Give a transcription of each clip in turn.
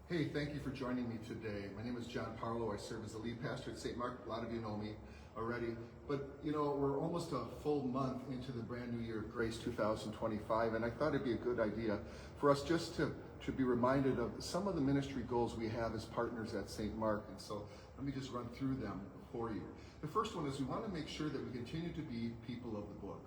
Hey, thank you for joining me today. My name is John Parlow. I serve as the lead pastor at St. Mark. A lot of you know me already. But we're almost a full month into the brand new year of Grace 2025, and I thought it'd be a good idea for us just to be reminded of some of the ministry goals we have as partners at St. Mark. And so let me just run through them for you. The first one is we want to make sure that we continue to be people of the book.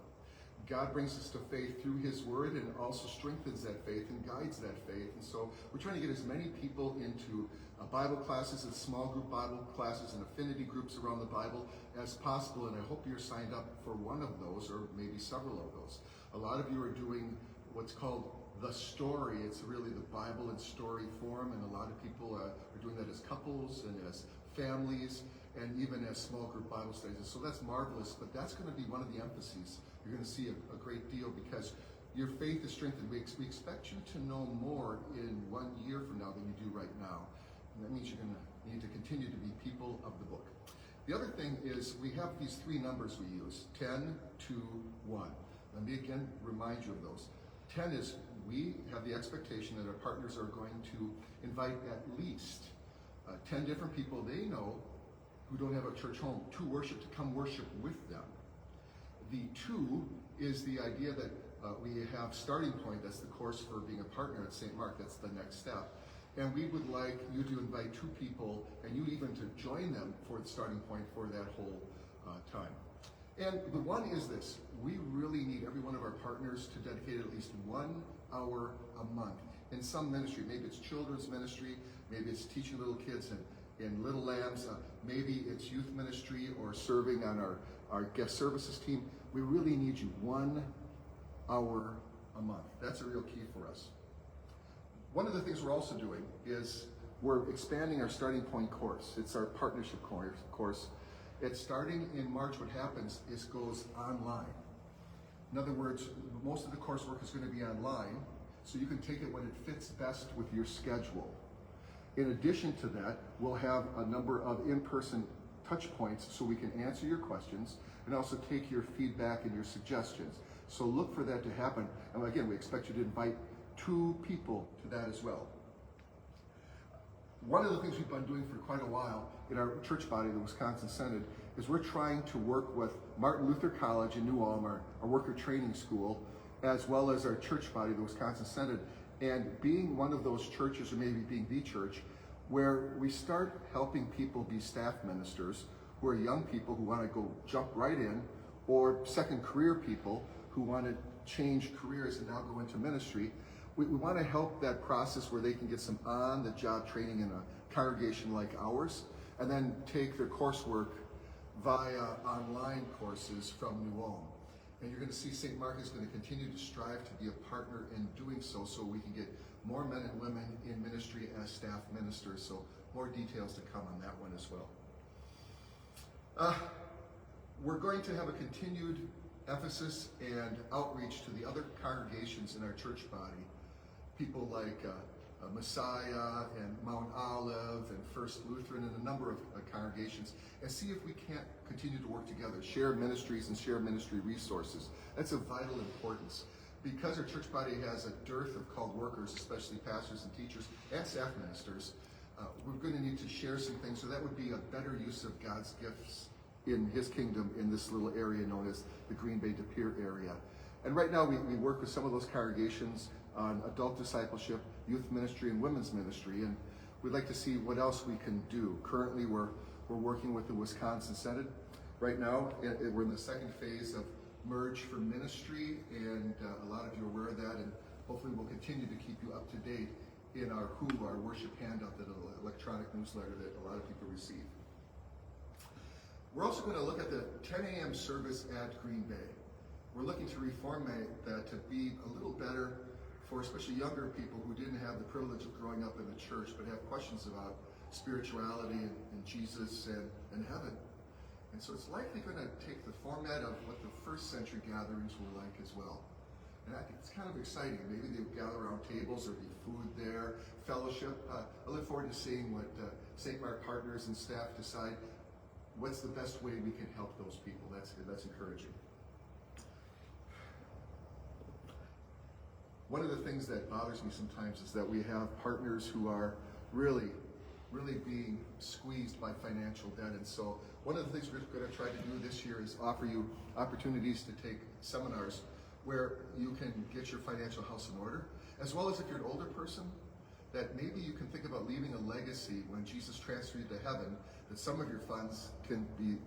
God brings us to faith through His Word and also strengthens that faith and guides that faith. And so we're trying to get as many people into Bible classes and small group Bible classes and affinity groups around the Bible as possible. And I hope you're signed up for one of those or maybe several of those. A lot of you are doing what's called The Story. It's really the Bible in story form. And a lot of people are doing that as couples and as families and even as small group Bible studies. So that's marvelous, but that's going to be one of the emphases. You're going to see a great deal because your faith is strengthened. We expect you to know more in 1 year from now than you do right now. And that means you're going to need to continue to be people of the book. The other thing is we have these three numbers we use, 10, 2, 1. Let me again remind you of those. 10 is we have the expectation that our partners are going to invite at least 10 different people they know who don't have a church home to worship, to come worship with them. The 2 is the idea that we have Starting Point. That's the course for being a partner at St. Mark. That's the next step. And we would like you to invite 2 people and you even to join them for the Starting Point for that whole time. And the 1 is this. We really need every one of our partners to dedicate at least 1 hour a month in some ministry. Maybe it's children's ministry. Maybe it's teaching little kids in Little Lambs. Maybe it's youth ministry or serving on our guest services team. We really need you 1 hour a month. That's a real key for us. One of the things we're also doing is we're expanding our Starting Point course. It's our partnership course. It's starting in March. What happens is it goes online. In other words, most of the coursework is going to be online, so you can take it when it fits best with your schedule. In addition to that, we'll have a number of in-person touch points so we can answer your questions and also take your feedback and your suggestions. So look for that to happen. And again, we expect you to invite 2 people to that as well. One of the things we've been doing for quite a while in our church body, the Wisconsin Synod, is we're trying to work with Martin Luther College in New Ulm, our worker training school, as well as our church body, the Wisconsin Synod, and being one of those churches, or maybe being the church, where we start helping people be staff ministers who are young people who want to go jump right in, or second career people who want to change careers and now go into ministry. We want to help that process where they can get some on-the-job training in a congregation like ours, and then take their coursework via online courses from New Ulm. And you're going to see St. Mark is going to continue to strive to be a partner in doing so we can get more men and women in ministry as staff ministers. So more details to come on that one as well. We're going to have a continued emphasis and outreach to the other congregations in our church body. People like Messiah and Mount Olive and First Lutheran and a number of congregations, and see if we can't continue to work together, share ministries and share ministry resources. That's of vital importance. Because our church body has a dearth of called workers, especially pastors and teachers and staff ministers, we're going to need to share some things, so that would be a better use of God's gifts in His kingdom in this little area known as the Green Bay De Pere area. And right now we work with some of those congregations on adult discipleship, youth ministry, and women's ministry, and we'd like to see what else we can do. Currently we're working with the Wisconsin Synod. Right now we're in the second phase of Merge for Ministry, and a lot of you are aware of that, and hopefully we'll continue to keep you up to date in our worship handout, that electronic newsletter that a lot of people receive. We're also going to look at the 10 a.m. service at Green Bay. We're looking to reformate that to be a little better for especially younger people who didn't have the privilege of growing up in the church but have questions about spirituality and Jesus and heaven. And so it's likely going to take the format of what the first century gatherings were like as well. And I think it's kind of exciting. Maybe they would gather around tables, or be food there, fellowship. I look forward to seeing what St. Mark partners and staff decide what's the best way we can help those people. That's encouraging. One of the things that bothers me sometimes is that we have partners who are really being squeezed by financial debt. And so one of the things we're going to try to do this year is offer you opportunities to take seminars where you can get your financial house in order, as well as if you're an older person, that maybe you can think about leaving a legacy when Jesus transferred you to heaven, that some of your funds can be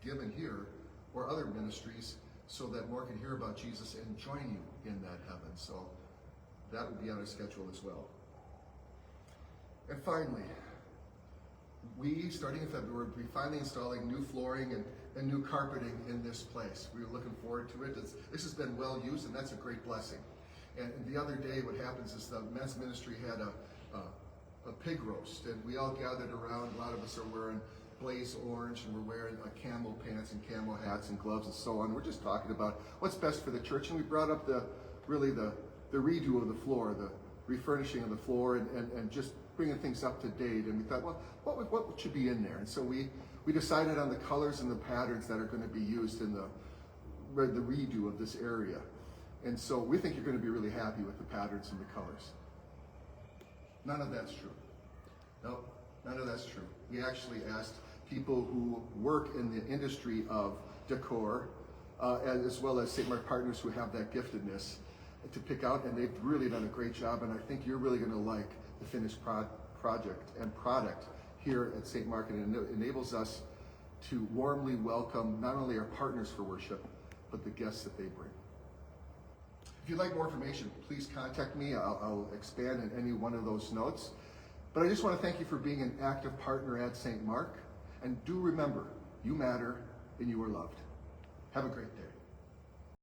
given here or other ministries so that more can hear about Jesus and join you in that heaven. So that will be on our schedule as well. And finally, we, starting in February, will be finally installing new flooring and new carpeting in this place. We're looking forward to it. This has been well used, and that's a great blessing. And the other day, what happens is the men's ministry had a pig roast, and we all gathered around. A lot of us are wearing blaze orange, and we're wearing camo pants and camo hats and gloves and so on. We're just talking about what's best for the church, and we brought up the redo of the floor, the refurnishing of the floor, and just bringing things up to date. And we thought, well, what should be in there? And so we decided on the colors and the patterns that are going to be used in the redo of this area. And so we think you're going to be really happy with the patterns and the colors. None of that's true. No, none of that's true. We actually asked people who work in the industry of decor, as well as St. Mark partners who have that giftedness, to pick out, and they've really done a great job. And I think you're really going to like the finished project and product here at St. Mark, and it enables us to warmly welcome not only our partners for worship, but the guests that they bring. If you'd like more information, please contact me. I'll expand in any one of those notes. But I just want to thank you for being an active partner at St. Mark. And do remember, you matter and you are loved. Have a great day.